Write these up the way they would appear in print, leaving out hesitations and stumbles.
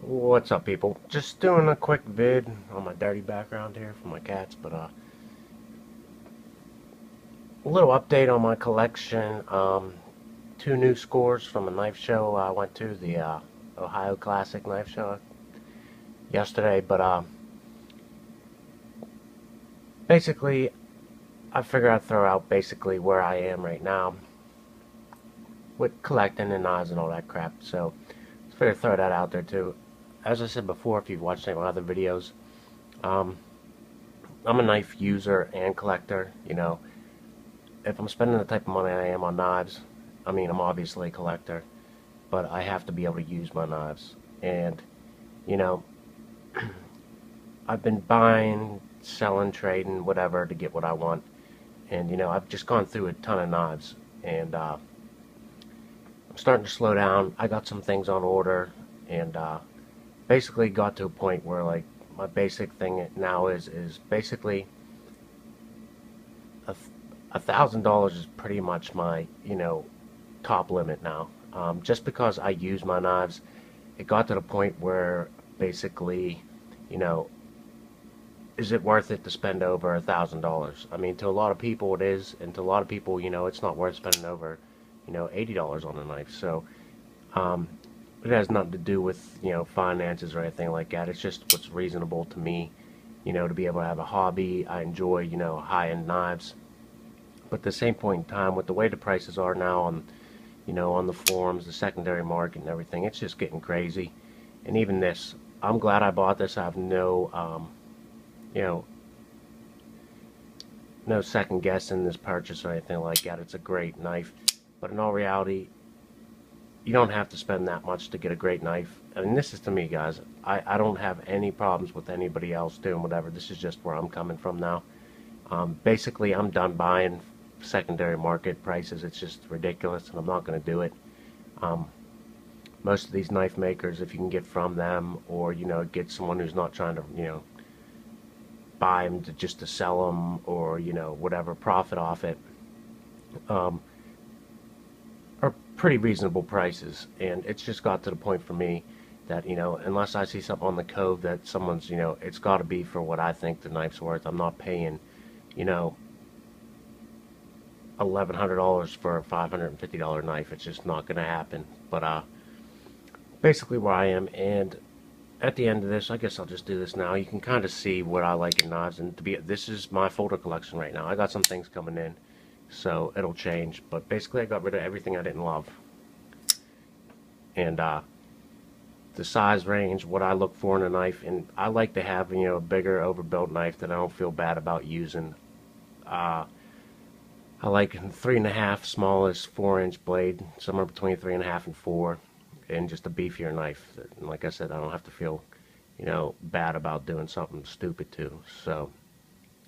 What's up, people? Just doing a quick vid on my dirty background here for my cats, but a little update on my collection. Two new scores from a knife show I went to, the Ohio Classic Knife Show yesterday. But basically, I figured I'd throw out basically where I am right now with collecting and knives and all that crap. So, I figured I'd throw that out there too. As I said before, if you've watched any of my other videos, um, I'm a knife user and collector. If I'm spending the type of money I am on knives, I mean, I'm obviously a collector, but I have to be able to use my knives. And, you know, I've been buying, selling, trading, whatever to get what I want. And, I've just gone through a ton of knives. And I'm starting to slow down. I got some things on order. And basically got to a point where, like, my basic thing now is basically $1,000 is pretty much my top limit now. Just because I use my knives, it got to the point where basically, you know, is it worth it to spend over $1,000? I mean, to a lot of people it is, and to a lot of people, it's not worth spending over, $80 on a knife. So, um, it has nothing to do with finances or anything like that. It's just what's reasonable to me, to be able to have a hobby. I enjoy high-end knives. But at the same point in time, with the way the prices are now on, on the forums, the secondary market and everything, it's just getting crazy. And even this, I'm glad I bought this. I have no, you know, no second guess in this purchase or anything like that. It's a great knife. But in all reality, you don't have to spend that much to get a great knife. I mean, this is to me, guys. I don't have any problems with anybody else doing whatever. This is just where I'm coming from now. Basically, I'm done buying secondary market prices. It's just ridiculous, and I'm not going to do it. Um, Most of these knife makers, if you can get from them, or get someone who's not trying to buy them just to sell them, or whatever, profit off it, um, are pretty reasonable prices. And it's just got to the point for me that unless I see something on the code that someone's it's got to be for what I think the knife's worth. I'm not paying you know $1,100 for a $550 knife. It's just not going to happen. But basically where I am, and at the end of this, I guess I'll just do this now. You can kind of see what I like in knives, and this is my folder collection right now. I got some things coming in, so it'll change. But basically, I got rid of everything I didn't love, and the size range, what I look for in a knife, and I like to have a bigger, overbuilt knife that I don't feel bad about using. Uh, I like 3.5 smallest 4-inch blade, somewhere between 3.5 and 4, and just a beefier knife. And like I said, I don't have to feel, bad about doing something stupid too. So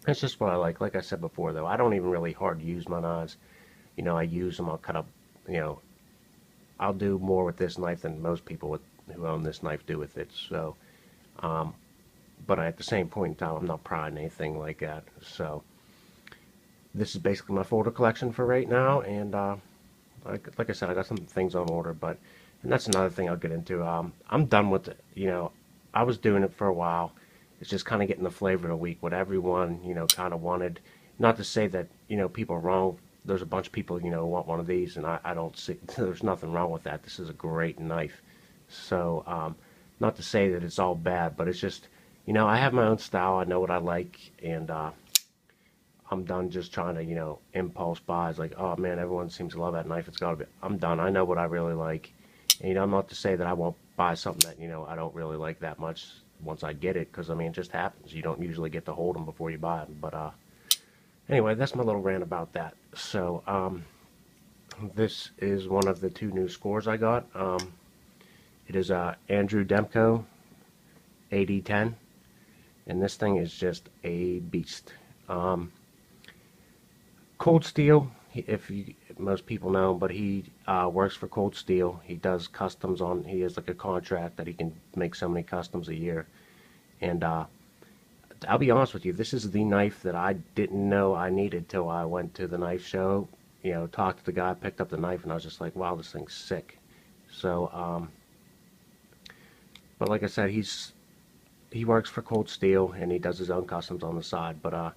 that's just what I like. Like I said before, though, I don't even really hard use my knives. I use them. I'll cut up. I'll do more with this knife than most people who own this knife do with it. So, but at the same point in time, I'm not prying anything like that. So this is basically my folder collection for right now, and like I said, I got some things on order, and that's another thing I'll get into. I'm done with it. I was doing it for a while. It's just kind of getting the flavor of the week, what everyone kind of wanted. Not to say that people are wrong. There's a bunch of people who want one of these, and I don't see there's nothing wrong with that. This is a great knife. So not to say that it's all bad, but it's just I have my own style. I know what I like, and I'm done just trying to, impulse buys. Like, oh man, everyone seems to love that knife. It's got to be. I'm done. I know what I really like. And, I'm not to say that I won't buy something that, I don't really like that much once I get it. Because, I mean, it just happens. You don't usually get to hold them before you buy them. But, anyway, that's my little rant about that. So, this is one of the two new scores I got. It is Andrew Demko, AD10. And this thing is just a beast. Cold Steel, most people know, but he works for Cold Steel. He does customs he has like a contract that he can make so many customs a year. And I'll be honest with you, this is the knife that I didn't know I needed till I went to the knife show. Talked to the guy, picked up the knife, and I was just like, wow, this thing's sick. So But like I said, he works for Cold Steel and he does his own customs on the side. But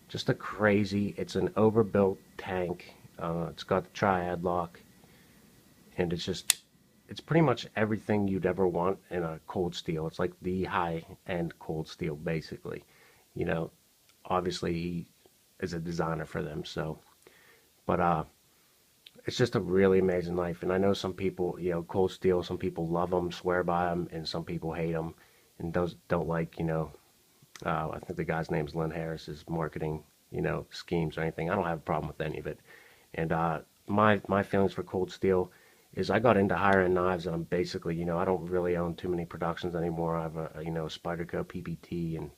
just a crazy. It's an overbuilt tank. It's got the triad lock, and it's pretty much everything you'd ever want in a Cold Steel. It's like the high end Cold Steel, basically. You know, obviously he is a designer for them, so. But it's just a really amazing knife. And I know some people, Cold Steel, some people love them, swear by them, and some people hate them and don't like, I think the guy's name's Lynn Harris's marketing, schemes or anything. I don't have a problem with any of it. And my feelings for Cold Steel is I got into higher end knives, and I'm basically, I don't really own too many productions anymore. I have Spyderco PPT and,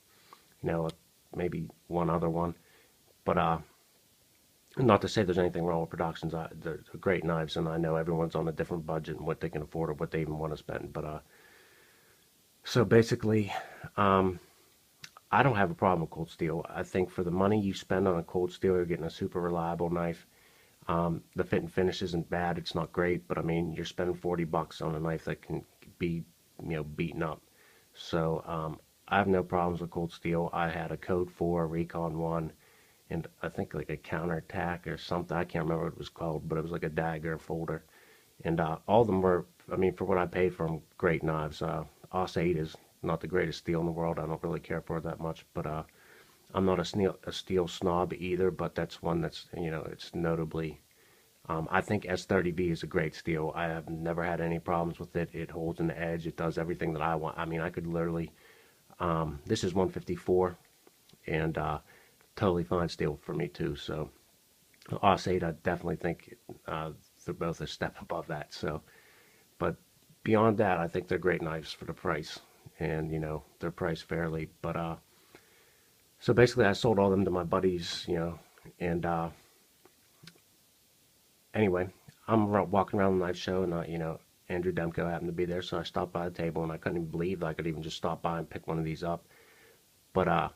maybe one other one. But not to say there's anything wrong with productions. They're great knives, and I know everyone's on a different budget and what they can afford or what they even want to spend. But so basically, I don't have a problem with Cold Steel. I think for the money you spend on a Cold Steel, you're getting a super reliable knife. The fit and finish isn't bad. It's not great, but I mean, you're spending $40 on a knife that can be, beaten up. So I have no problems with Cold Steel. I had a Code 4 Recon 1, and I think like a counterattack or something. I can't remember what it was called, but it was like a dagger folder. And all of them were, I mean, for what I paid for them, great knives. AS8 is not the greatest steel in the world. I don't really care for it that much, but I'm not a steel snob either, but that's one that's, it's notably, I think S30V is a great steel. I have never had any problems with it. It holds an edge. It does everything that I want. I mean, I could literally, this is 154, and totally fine steel for me too. So AS8, I definitely think they're both a step above that. So, but beyond that, I think they're great knives for the price, and they're priced fairly. But so basically, I sold all of them to my buddies, and anyway, I'm walking around the knife show, and Andrew Demko happened to be there, so I stopped by the table, and I couldn't even believe that I could even just stop by and pick one of these up. But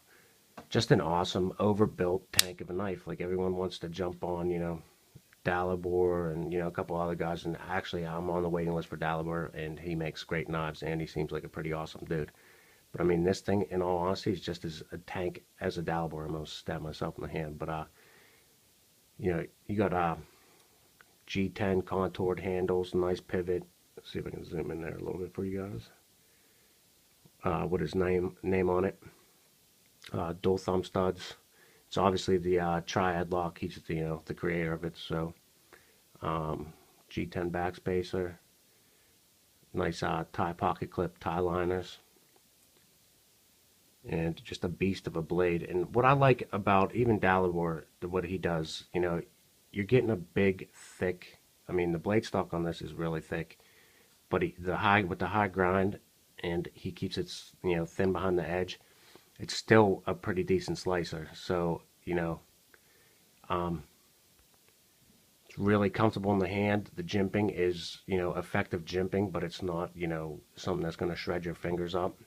just an awesome overbuilt tank of a knife. Like everyone wants to jump on, Dalibor and a couple other guys, and actually I'm on the waiting list for Dalibor, and he makes great knives, and he seems like a pretty awesome dude. But I mean, this thing, in all honesty, is just as a tank as a Dalibor. I almost stabbed myself in the hand. But you got G10 contoured handles, nice pivot. Let's see if I can zoom in there a little bit for you guys. What is name on it? Dual thumb studs. It's obviously the triad lock. He's the creator of it. So G10 backspacer, nice tie pocket clip, tie liners, and just a beast of a blade. And what I like about even Dalibor, what he does, you're getting a big, thick. I mean, the blade stock on this is really thick, but with the high grind, and he keeps it thin behind the edge. It's still a pretty decent slicer. So, it's really comfortable in the hand. The jimping is, effective jimping, but it's not, something that's going to shred your fingers up.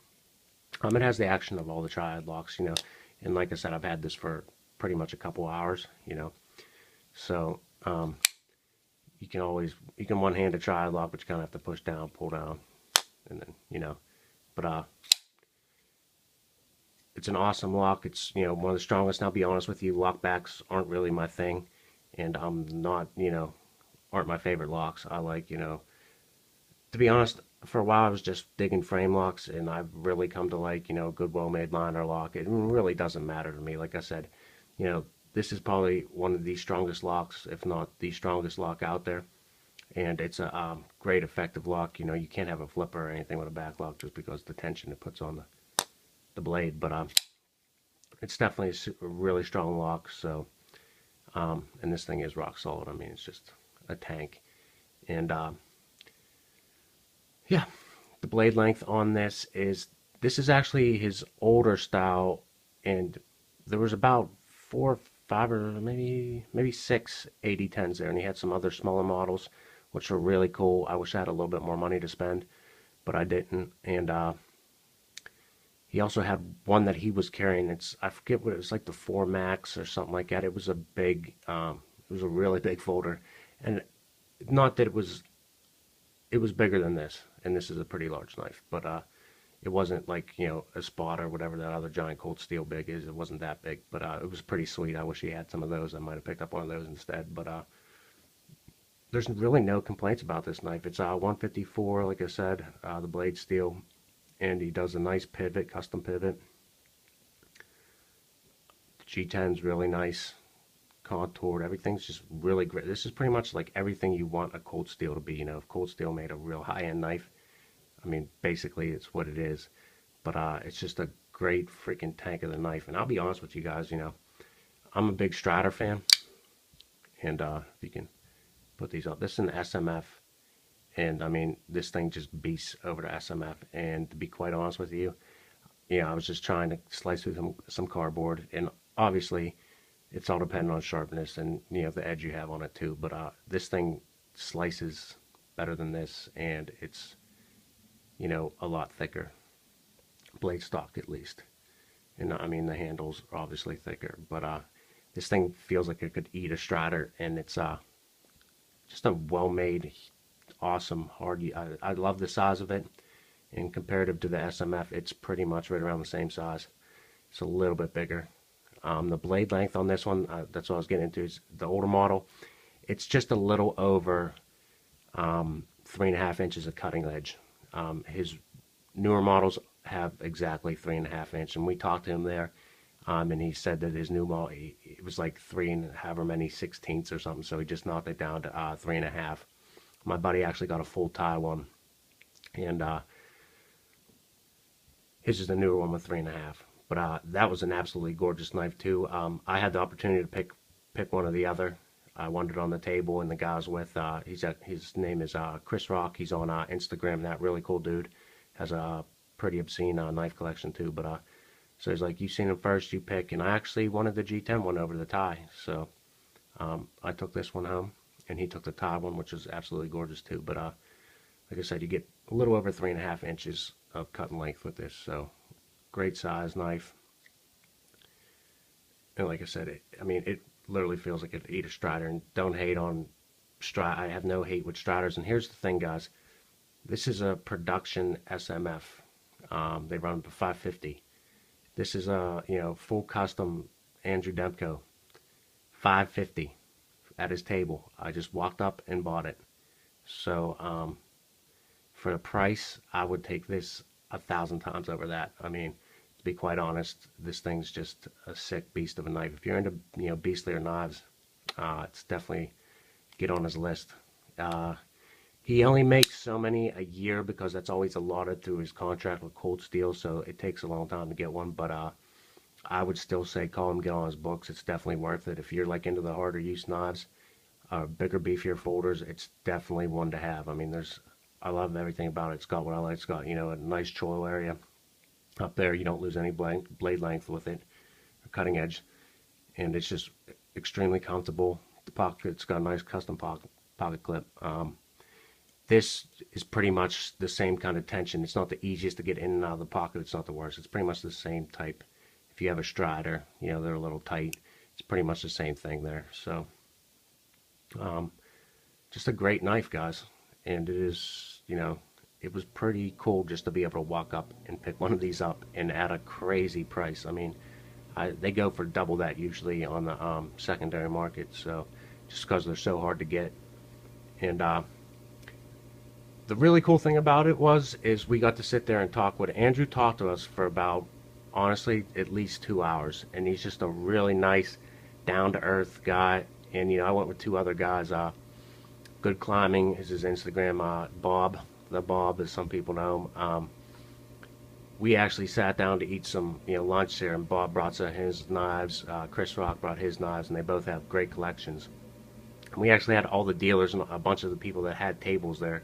It has the action of all the triad locks, and like I said, I've had this for pretty much a couple hours, So, you can one-hand a triad lock, but you kind of have to push down, pull down, and then, but, it's an awesome lock. It's, one of the strongest. And I'll be honest with you, lockbacks aren't really my thing. And I'm not, aren't my favorite locks. I like, to be honest, for a while I was just digging frame locks, and I've really come to like, a good well-made liner lock. It really doesn't matter to me. Like I said, this is probably one of the strongest locks, if not the strongest lock out there. And it's a great effective lock. You can't have a flipper or anything with a back lock just because the tension it puts on the blade, but it's definitely a really strong lock. So and this thing is rock solid. I mean, it's just a tank. And yeah, the blade length on this is actually his older style, and there was about 4, 5, or maybe 6 AD10s there, and he had some other smaller models which were really cool. I wish I had a little bit more money to spend, but I didn't. And he also had one that he was carrying. I forget what it was, like the 4 Max or something like that. It was a big, it was a really big folder, and not that it was bigger than this, and this is a pretty large knife. But It wasn't like, you know, a spot or whatever that other giant cold steel big is. It wasn't that big, but it was pretty sweet. I wish he had some of those. I might have picked up one of those instead. But there's really no complaints about this knife. It's 154, like I said, the blade steel, and he does a nice pivot, custom pivot. The G10's really nice, contoured. Everything's just really great. This is pretty much like everything you want a cold steel to be. You know, if cold steel made a real high-end knife, I mean, basically it's what it is. But it's just a great freaking tank of the knife. And I'll be honest with you guys, you know, I'm a big Strider fan. And if you can put these up, this is an SMF. And I mean, this thing just beasts over to SMF. And to be quite honest with you, I was just trying to slice through some cardboard. And obviously, it's all dependent on sharpness and, you know, the edge you have on it too. But this thing slices better than this. And it's, you know, a lot thicker. Blade stock at least. And I mean, the handles are obviously thicker. But this thing feels like it could eat a Strider. And it's just a well-made, awesome, hard. I love the size of it, and comparative to the SMF, it's pretty much right around the same size. It's a little bit bigger. The blade length on this one, that's what I was getting into, is the older model. It's just a little over 3.5 inches of cutting edge. His newer models have exactly 3.5 inches, and we talked to him there, and he said that his new model, it was like 3 and however many 16ths or something, so he just knocked it down to 3.5. My buddy actually got a full tie one, and his is the newer one with 3.5. But that was an absolutely gorgeous knife too. I had the opportunity to pick one or the other. I wanted it on the table, and the guy I was with, his name is Chris Rock. He's on Instagram. That really cool dude. Has a pretty obscene knife collection too. But so he's like, "You seen him first, you pick." And I actually wanted the G10 one over the tie, so I took this one home, and he took the tie one, which is absolutely gorgeous too. But like I said, you get a little over 3.5 inches of cutting length with this, so great size knife. And like I said, I mean, it literally feels like it'd eat a Strider. And don't hate on Strider. I have no hate with Striders. And here's the thing, guys. This is a production SMF. They run for 550. This is a full custom Andrew Demko, 550 at his table. I just walked up and bought it. So for the price, I would take this 1,000 times over that. I mean, to be quite honest, this thing's just a sick beast of a knife. If you're into beastlier knives, it's definitely get on his list. He only makes so many a year because that's always allotted through his contract with Cold Steel, so it takes a long time to get one. But I would still say call him, get on his books. It's definitely worth it. If you're like into the harder use knives, bigger, beefier folders, it's definitely one to have. I mean, I love everything about it. It's got what I like. It's got, a nice choil area up there. You don't lose any blade length with it, or cutting edge. And it's just extremely comfortable. The pocket's got a nice custom pocket clip. This is pretty much the same kind of tension. It's not the easiest to get in and out of the pocket. It's not the worst. It's pretty much the same type. If you have a Strider, they're a little tight. It's pretty much the same thing there. So, just a great knife, guys. And it is, it was pretty cool just to be able to walk up and pick one of these up, and at a crazy price. I mean, they go for double that usually on the secondary market. So, just because they're so hard to get. And the really cool thing about it is we got to sit there and talk with Andrew. Talked to us for about, honestly, at least 2 hours, and he's just a really nice, down-to-earth guy. And I went with 2 other guys. Good Climbing is his Instagram. Bob, the Bob, as some people know him. We actually sat down to eat some lunch there, and Bob brought some of his knives. Chris Rock brought his knives, and they both have great collections. And we actually had all the dealers and a bunch of the people that had tables there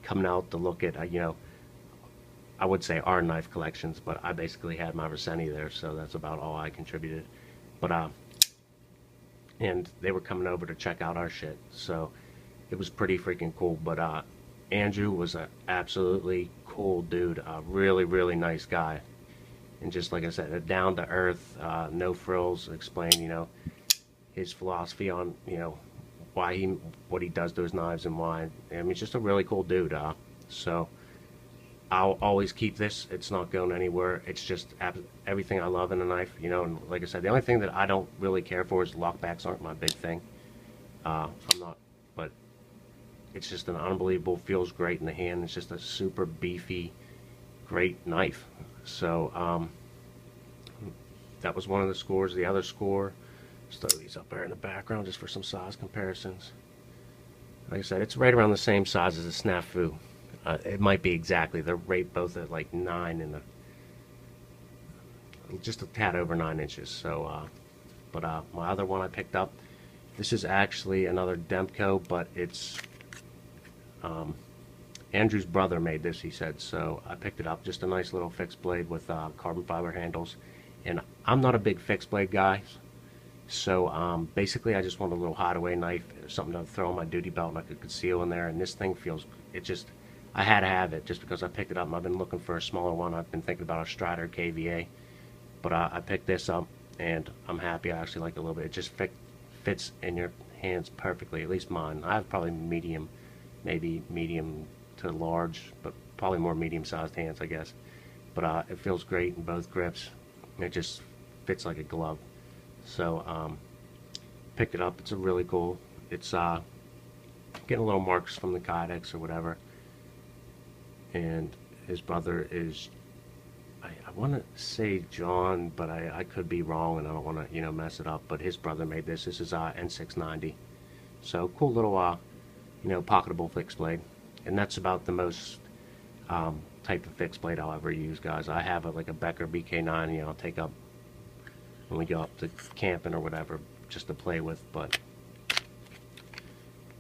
coming out to look at, I would say our knife collections, but I basically had my Verseni there, so that's about all I contributed. But and they were coming over to check out our shit, so it was pretty freaking cool. But Andrew was an absolutely cool dude, a really, really nice guy, and just like I said, a down to earth, no frills. Explain, his philosophy on, what he does to his knives and why. I mean, he's just a really cool dude. So I'll always keep this. It's not going anywhere. It's just everything I love in a knife, you know. And like I said, the only thing that I don't really care for is lockbacks aren't my big thing. I'm not, but it's just an unbelievable, feels great in the hand. It's just a super beefy, great knife. So that was one of the scores. The other score, just throw these up there in the background just for some size comparisons. Like I said, it's right around the same size as a Snafu. It might be exactly. They're right both at like 9 and just a tad over 9 inches. So, but my other one I picked up, this is actually another Demko, but it's Andrew's brother made this, he said. So I picked it up. Just a nice little fixed blade with carbon fiber handles. And I'm not a big fixed blade guy. So basically I just want a little hideaway knife, something to throw in my duty belt and I could conceal in there. And this thing feels, it just, I had to have it just because I picked it up. And I've been looking for a smaller one. I've been thinking about a Strider KVA. But I picked this up and I'm happy. I actually like it a little bit. It just fits in your hands perfectly, at least mine. I have probably medium, maybe medium to large, but probably more medium-sized hands, I guess. But it feels great in both grips. It just fits like a glove. So picked it up. It's a really cool. It's getting a little marks from the Kydex or whatever. And his brother is, I want to say John, but I could be wrong, and I don't want to mess it up. But his brother made this. This is N690. So cool little pocketable fixed blade. And that's about the most type of fixed blade I'll ever use, guys. I have like a Becker BK9, I'll take up when we go up to camping or whatever, just to play with. But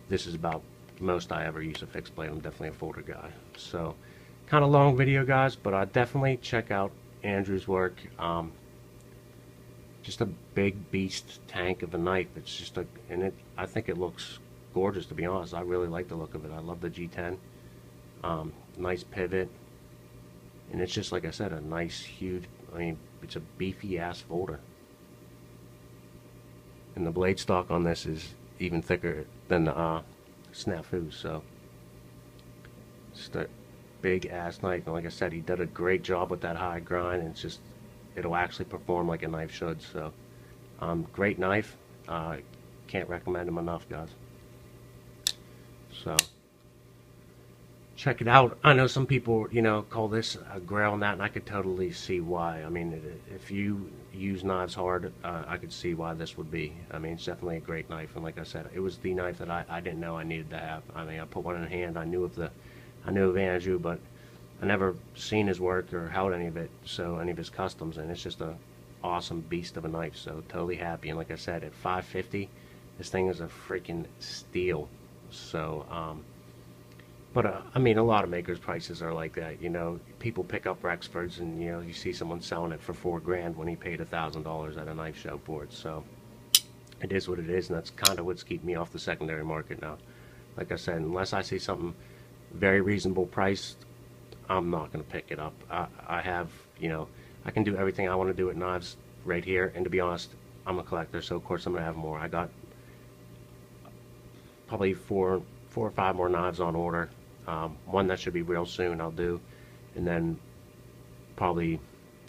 this is about the most I ever use a fixed blade. I'm definitely a folder guy. So kind of long video, guys, but definitely check out Andrew's work. Just a big beast tank of a knife. It's just I think it looks gorgeous, to be honest. I really like the look of it. I love the G10. Nice pivot, and it's just, like I said, a nice, huge, it's a beefy ass folder. And the blade stock on this is even thicker than the Snafu, so just a big ass knife. And like I said, he did a great job with that high grind, and it'll actually perform like a knife should. So great knife. Can't recommend him enough, guys. So check it out. I know some people, call this a grail and that, and I could totally see why. I mean, if you use knives hard, I could see why this would be. I mean, it's definitely a great knife, and like I said, it was the knife that I didn't know I needed to have. I mean, I put one in hand. I knew of Andrew, but I never seen his work or held any of it, so any of his customs, and it's just a awesome beast of a knife. So totally happy. And like I said, at $550, this thing is a freaking steal. So but I mean, a lot of makers' prices are like that. People pick up Rexfords, and you see someone selling it for $4,000 when he paid $1,000 at a knife show for it. So it is what it is, and that's kind of what's keeping me off the secondary market now. Like I said, unless I see something very reasonable priced, I'm not going to pick it up. I have, I can do everything I want to do with knives right here, and to be honest, I'm a collector, so of course I'm going to have more. I got probably four or five more knives on order. One that should be real soon I'll do, and then probably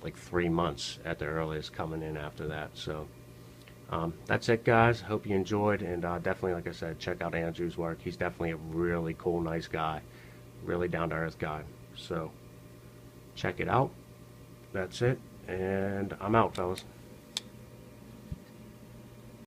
like 3 months at the earliest coming in after that. So that's it, guys. Hope you enjoyed, and definitely, like I said, check out Andrew's work. He's definitely a really cool, nice guy, really down-to-earth guy. So check it out. That's it, and I'm out, fellas.